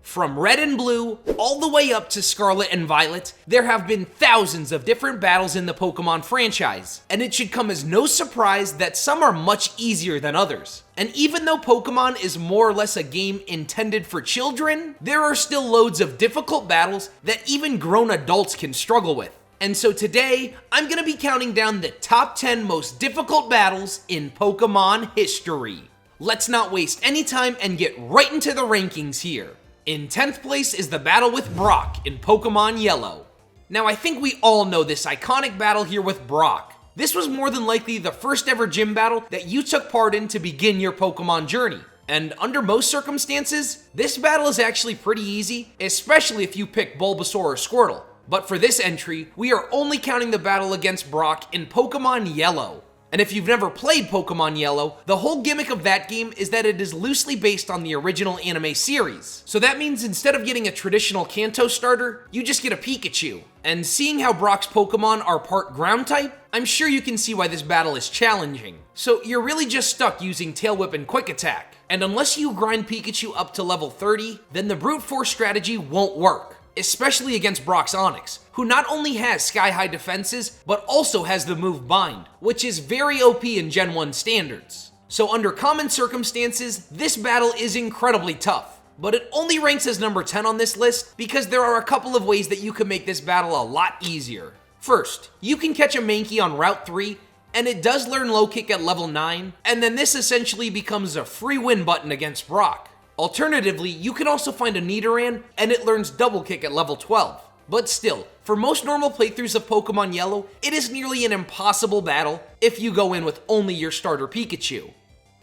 From Red and Blue all the way up to Scarlet and Violet, there have been thousands of different battles in the Pokemon franchise, and it should come as no surprise that some are much easier than others. And even though Pokemon is more or less a game intended for children, there are still loads of difficult battles that even grown adults can struggle with. And so today, I'm going to be counting down the top 10 most difficult battles in Pokemon history. Let's not waste any time and get right into the rankings here. In 10th place is the battle with Brock in Pokemon Yellow. Now I think we all know this iconic battle here with Brock. This was more than likely the first ever gym battle that you took part in to begin your Pokemon journey. And under most circumstances, this battle is actually pretty easy, especially if you pick Bulbasaur or Squirtle. But for this entry, we are only counting the battle against Brock in Pokemon Yellow. And if you've never played Pokemon Yellow, the whole gimmick of that game is that it is loosely based on the original anime series. So that means instead of getting a traditional Kanto starter, you just get a Pikachu. And seeing how Brock's Pokemon are part ground type, I'm sure you can see why this battle is challenging. So you're really just stuck using Tail Whip and Quick Attack. And unless you grind Pikachu up to level 30, then the brute force strategy won't work. Especially against Brock's Onix, who not only has sky-high defenses, but also has the move Bind, which is very OP in Gen 1 standards. So under common circumstances, this battle is incredibly tough, but it only ranks as number 10 on this list because there are a couple of ways that you can make this battle a lot easier. First, you can catch a Mankey on Route 3, and it does learn Low Kick at level 9, and then this essentially becomes a free win button against Brock. Alternatively, you can also find a Nidoran, and it learns Double Kick at level 12. But still, for most normal playthroughs of Pokemon Yellow, it is nearly an impossible battle if you go in with only your starter Pikachu.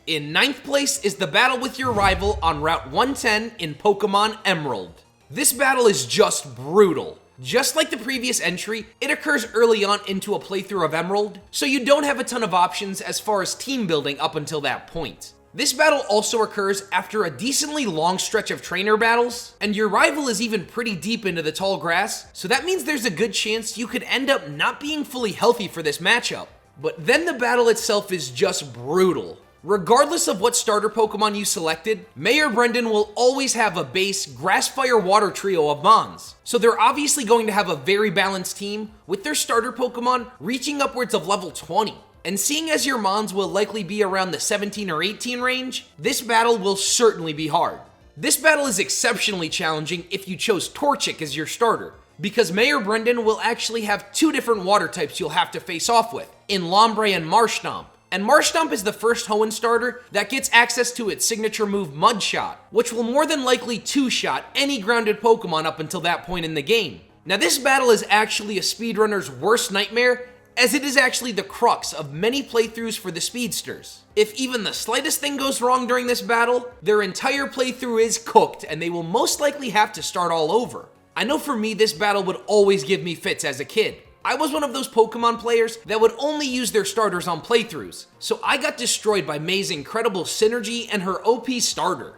In 9th place is the battle with your rival on Route 110 in Pokemon Emerald. This battle is just brutal. Just like the previous entry, it occurs early on into a playthrough of Emerald, so you don't have a ton of options as far as team building up until that point. This battle also occurs after a decently long stretch of trainer battles, and your rival is even pretty deep into the tall grass, so that means there's a good chance you could end up not being fully healthy for this matchup. But then the battle itself is just brutal. Regardless of what starter Pokemon you selected, Mayor Brendan will always have a base Grass Fire Water trio of Mons, so they're obviously going to have a very balanced team, with their starter Pokemon reaching upwards of level 20. And seeing as your Mons will likely be around the 17 or 18 range, this battle will certainly be hard. This battle is exceptionally challenging if you chose Torchic as your starter, because Mayor Brendan will actually have two different water types you'll have to face off with, in Lombre and Marshtomp. And Marshtomp is the first Hoenn starter that gets access to its signature move Mudshot, which will more than likely two-shot any grounded Pokemon up until that point in the game. Now this battle is actually a speedrunner's worst nightmare, as it is actually the crux of many playthroughs for the speedsters. If even the slightest thing goes wrong during this battle, their entire playthrough is cooked and they will most likely have to start all over. I know for me, this battle would always give me fits as a kid. I was one of those Pokemon players that would only use their starters on playthroughs, so I got destroyed by May's incredible synergy and her OP starter.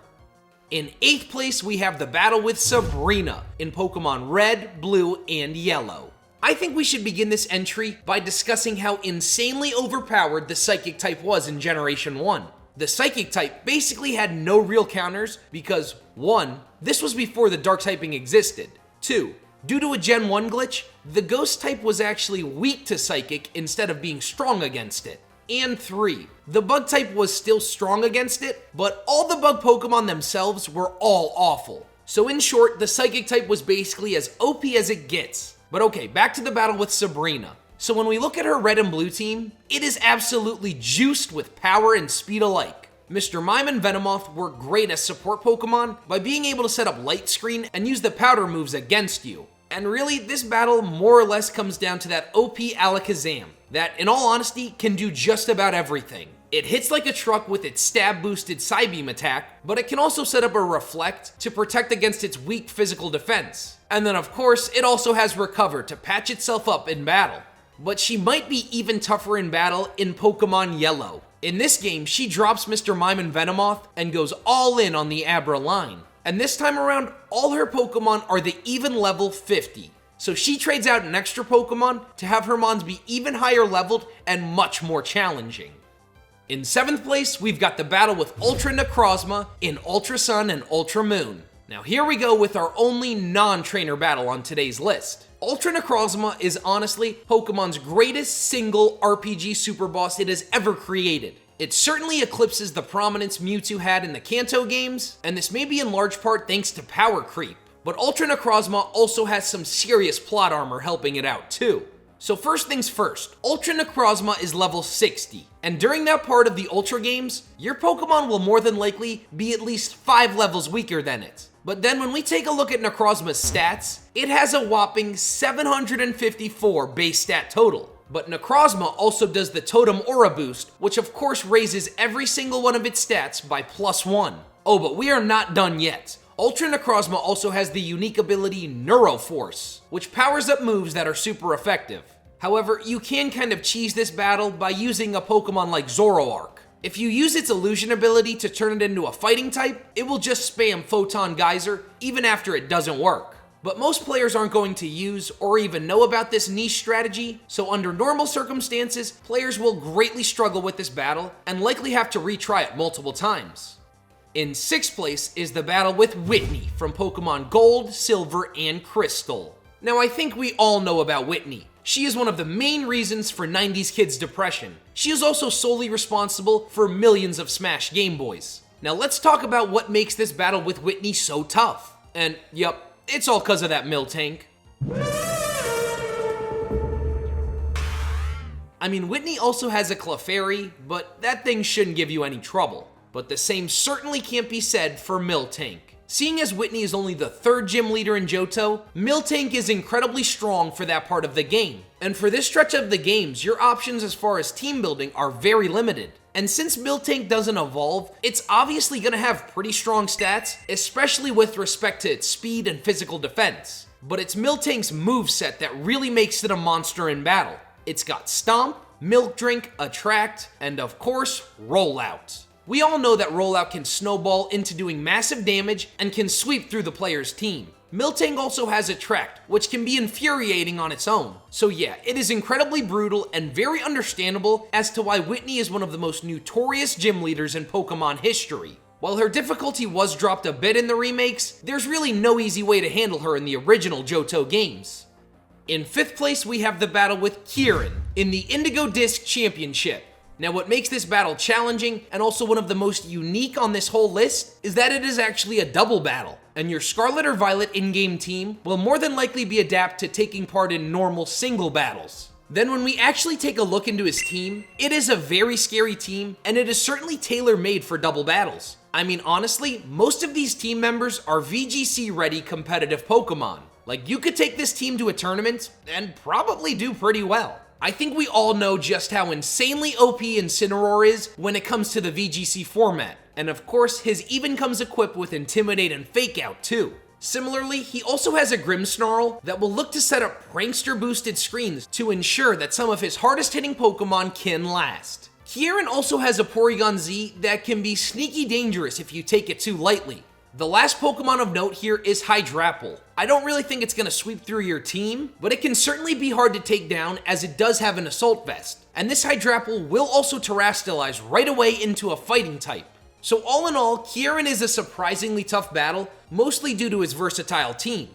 In 8th place, we have the battle with Sabrina in Pokemon Red, Blue, and Yellow. I think we should begin this entry by discussing how insanely overpowered the Psychic type was in Generation 1. The Psychic type basically had no real counters because 1. This was before the Dark typing existed. 2. Due to a Gen 1 glitch, the Ghost type was actually weak to Psychic instead of being strong against it. And 3. The Bug type was still strong against it, but all the Bug Pokemon themselves were all awful. So in short, the Psychic type was basically as OP as it gets. But okay, back to the battle with Sabrina. So when we look at her Red and Blue team, it is absolutely juiced with power and speed alike. Mr. Mime and Venomoth were great as support Pokemon by being able to set up Light Screen and use the powder moves against you. And really, this battle more or less comes down to that OP Alakazam, that in all honesty can do just about everything. It hits like a truck with its stab-boosted Psybeam attack, but it can also set up a Reflect to protect against its weak physical defense. And then of course, it also has Recover to patch itself up in battle. But she might be even tougher in battle in Pokemon Yellow. In this game, she drops Mr. Mime and Venomoth and goes all in on the Abra line. And this time around, all her Pokemon are the even level 50. So she trades out an extra Pokemon to have her Mons be even higher leveled and much more challenging. In 7th place, we've got the battle with Ultra Necrozma in Ultra Sun and Ultra Moon. Now here we go with our only non-trainer battle on today's list. Ultra Necrozma is honestly Pokemon's greatest single RPG super boss it has ever created. It certainly eclipses the prominence Mewtwo had in the Kanto games, and this may be in large part thanks to power creep. But Ultra Necrozma also has some serious plot armor helping it out too. So first things first, Ultra Necrozma is level 60, and during that part of the Ultra games, your Pokemon will more than likely be at least 5 levels weaker than it. But then when we take a look at Necrozma's stats, it has a whopping 754 base stat total. But Necrozma also does the Totem Aura boost, which of course raises every single one of its stats by +1. Oh, but we are not done yet. Ultra Necrozma also has the unique ability Neuroforce, which powers up moves that are super effective. However, you can kind of cheese this battle by using a Pokemon like Zoroark. If you use its illusion ability to turn it into a fighting type, it will just spam Photon Geyser even after it doesn't work. But most players aren't going to use or even know about this niche strategy, so under normal circumstances, players will greatly struggle with this battle and likely have to retry it multiple times. In 6th place is the battle with Whitney from Pokemon Gold, Silver, and Crystal. Now I think we all know about Whitney. She is one of the main reasons for 90s kids' depression. She is also solely responsible for millions of smashed Game Boys. Now let's talk about what makes this battle with Whitney so tough. And yep, it's all cause of that Miltank. I mean, Whitney also has a Clefairy, but that thing shouldn't give you any trouble. But the same certainly can't be said for Miltank. Seeing as Whitney is only the 3rd gym leader in Johto, Miltank is incredibly strong for that part of the game. And for this stretch of the games, your options as far as team building are very limited. And since Miltank doesn't evolve, it's obviously going to have pretty strong stats, especially with respect to its speed and physical defense. But it's Miltank's moveset that really makes it a monster in battle. It's got Stomp, Milk Drink, Attract, and of course, Rollout. We all know that Rollout can snowball into doing massive damage and can sweep through the player's team. Miltank also has Attract, which can be infuriating on its own. So yeah, it is incredibly brutal and very understandable as to why Whitney is one of the most notorious gym leaders in Pokemon history. While her difficulty was dropped a bit in the remakes, there's really no easy way to handle her in the original Johto games. In 5th place, we have the battle with Kieran in the Indigo Disc Championship. Now what makes this battle challenging and also one of the most unique on this whole list is that it is actually a double battle, and your Scarlet or Violet in-game team will more than likely be adapted to taking part in normal single battles. Then when we actually take a look into his team, it is a very scary team and it is certainly tailor-made for double battles. I mean honestly, most of these team members are VGC ready competitive Pokemon. Like you could take this team to a tournament and probably do pretty well. I think we all know just how insanely OP Incineroar is when it comes to the VGC format, and of course his even comes equipped with Intimidate and Fake Out too. Similarly, he also has a Grimmsnarl that will look to set up prankster boosted screens to ensure that some of his hardest hitting Pokemon can last. Kieran also has a Porygon Z that can be sneaky dangerous if you take it too lightly. The last Pokemon of note here is Hydrapple. I don't really think it's going to sweep through your team, but it can certainly be hard to take down as it does have an Assault Vest. And this Hydrapple will also Terastallize right away into a fighting type. So all in all, Kieran is a surprisingly tough battle, mostly due to his versatile team.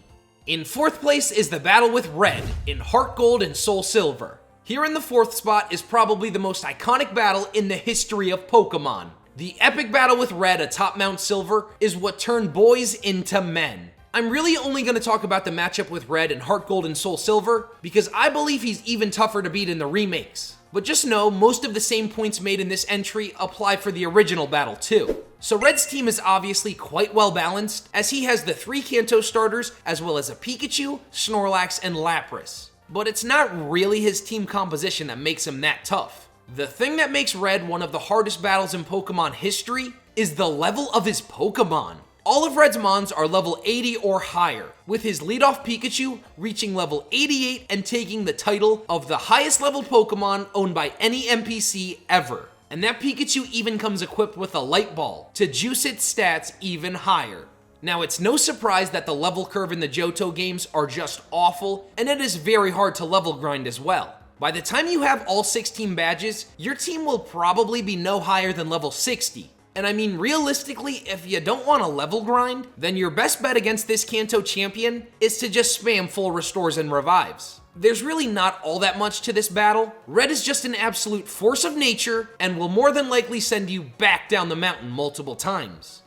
In 4th place is the battle with Red in Heart Gold and Soul Silver. Here in the 4th spot is probably the most iconic battle in the history of Pokemon. The epic battle with Red atop Mount Silver is what turned boys into men. I'm really only going to talk about the matchup with Red in Heart Gold and Soul Silver because I believe he's even tougher to beat in the remakes. But just know, most of the same points made in this entry apply for the original battle too. So Red's team is obviously quite well balanced, as he has the 3 Kanto starters as well as a Pikachu, Snorlax, and Lapras. But it's not really his team composition that makes him that tough. The thing that makes Red one of the hardest battles in Pokemon history is the level of his Pokemon. All of Red's Mons are level 80 or higher, with his leadoff Pikachu reaching level 88 and taking the title of the highest level Pokemon owned by any NPC ever. And that Pikachu even comes equipped with a Light Ball to juice its stats even higher. Now it's no surprise that the level curve in the Johto games are just awful, and it is very hard to level grind as well. By the time you have all 16 badges, your team will probably be no higher than level 60. And I mean, realistically, if you don't want to level grind, then your best bet against this Kanto champion is to just spam full restores and revives. There's really not all that much to this battle. Red is just an absolute force of nature and will more than likely send you back down the mountain multiple times.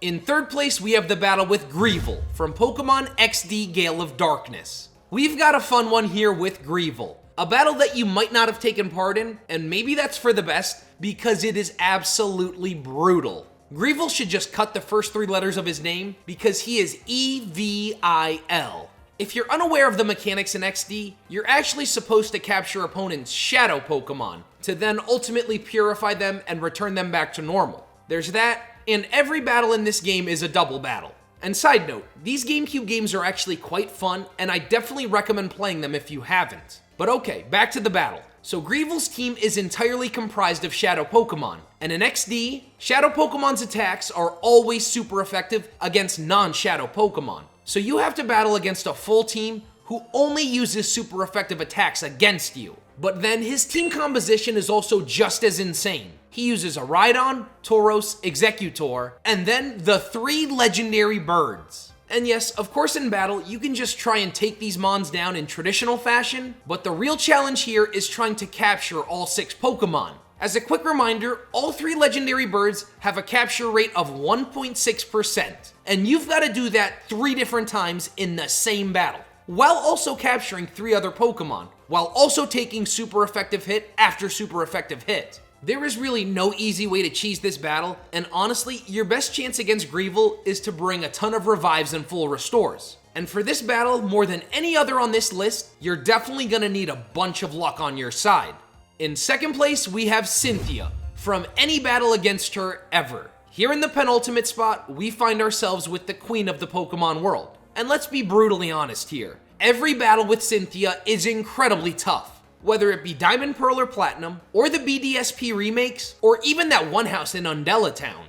In third place, we have the battle with Greevil from Pokemon XD Gale of Darkness. We've got a fun one here with Greevil. A battle that you might not have taken part in, and maybe that's for the best, because it is absolutely brutal. Greevil should just cut the first 3 letters of his name, because he is EVIL. If you're unaware of the mechanics in XD, you're actually supposed to capture opponents' shadow Pokemon, to then ultimately purify them and return them back to normal. There's that, and every battle in this game is a double battle. And side note, these GameCube games are actually quite fun, and I definitely recommend playing them if you haven't. But okay, back to the battle. So Greevil's team is entirely comprised of Shadow Pokemon, and in XD, Shadow Pokemon's attacks are always super effective against non-Shadow Pokemon. So you have to battle against a full team who only uses super effective attacks against you. But then his team composition is also just as insane. He uses a Rhydon, Tauros, Executor, and then the 3 legendary birds. And yes, of course in battle, you can just try and take these mons down in traditional fashion, but the real challenge here is trying to capture all 6 Pokemon. As a quick reminder, all 3 legendary birds have a capture rate of 1.6%, and you've got to do that 3 different times in the same battle, while also capturing 3 other Pokemon, while also taking super effective hit after super effective hit. There is really no easy way to cheese this battle, and honestly, your best chance against Greevil is to bring a ton of revives and full restores. And for this battle, more than any other on this list, you're definitely gonna need a bunch of luck on your side. In second place, we have Cynthia, from any battle against her ever. Here in the penultimate spot, we find ourselves with the queen of the Pokemon world. And let's be brutally honest here, every battle with Cynthia is incredibly tough. Whether it be Diamond, Pearl, or Platinum, or the BDSP remakes, or even that one house in Undella Town.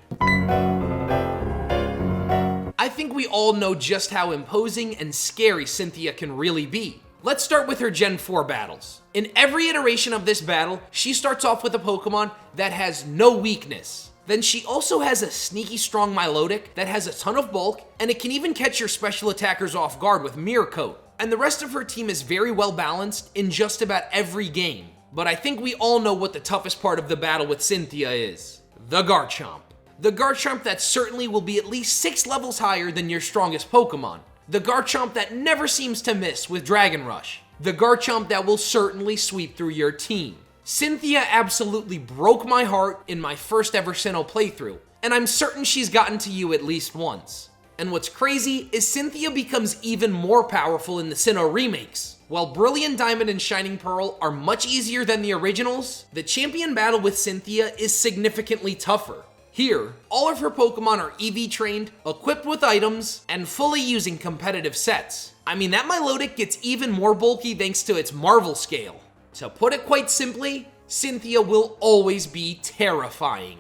I think we all know just how imposing and scary Cynthia can really be. Let's start with her Gen 4 battles. In every iteration of this battle, she starts off with a Pokemon that has no weakness. Then she also has a sneaky strong Milotic that has a ton of bulk, and it can even catch your special attackers off guard with Mirror Coat. And the rest of her team is very well balanced in just about every game. But I think we all know what the toughest part of the battle with Cynthia is. The Garchomp. The Garchomp that certainly will be at least 6 levels higher than your strongest Pokemon. The Garchomp that never seems to miss with Dragon Rush. The Garchomp that will certainly sweep through your team. Cynthia absolutely broke my heart in my first ever Sinnoh playthrough, and I'm certain she's gotten to you at least once. And what's crazy is Cynthia becomes even more powerful in the Sinnoh remakes. While Brilliant Diamond and Shining Pearl are much easier than the originals, the champion battle with Cynthia is significantly tougher. Here, all of her Pokemon are EV trained, equipped with items, and fully using competitive sets. I mean, that Milotic gets even more bulky thanks to its Marvel scale. To put it quite simply, Cynthia will always be terrifying.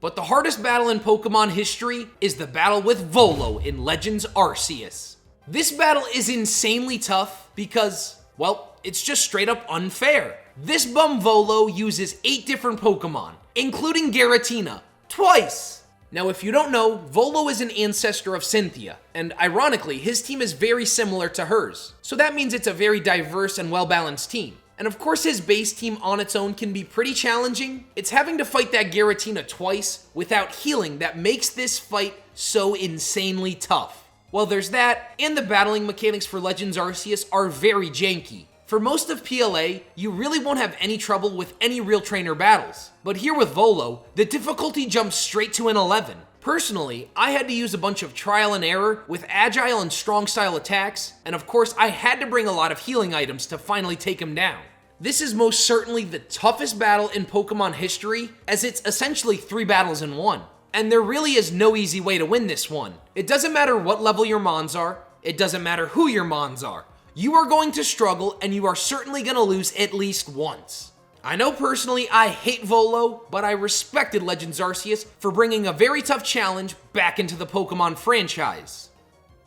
But the hardest battle in Pokemon history is the battle with Volo in Legends Arceus. This battle is insanely tough because, well, it's just straight up unfair. This bum Volo uses 8 different Pokemon, including Giratina, twice! Now if you don't know, Volo is an ancestor of Cynthia, and ironically, his team is very similar to hers. So that means it's a very diverse and well-balanced team. And of course his base team on its own can be pretty challenging. It's having to fight that Giratina twice without healing that makes this fight so insanely tough. Well, there's that, and the battling mechanics for Legends Arceus are very janky. For most of PLA, you really won't have any trouble with any real trainer battles. But here with Volo, the difficulty jumps straight to an 11. Personally, I had to use a bunch of trial and error with agile and strong style attacks, and of course I had to bring a lot of healing items to finally take him down. This is most certainly the toughest battle in Pokemon history, as it's essentially 3 battles in one. And there really is no easy way to win this one. It doesn't matter what level your mons are, it doesn't matter who your mons are. You are going to struggle, and you are certainly going to lose at least once. I know personally I hate Volo, but I respected Legends Arceus for bringing a very tough challenge back into the Pokemon franchise.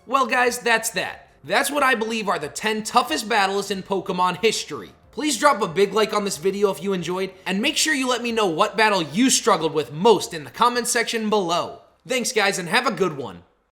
Well guys, that's that. That's what I believe are the 10 toughest battles in Pokemon history. Please drop a big like on this video if you enjoyed, and make sure you let me know what battle you struggled with most in the comments section below. Thanks guys, and have a good one.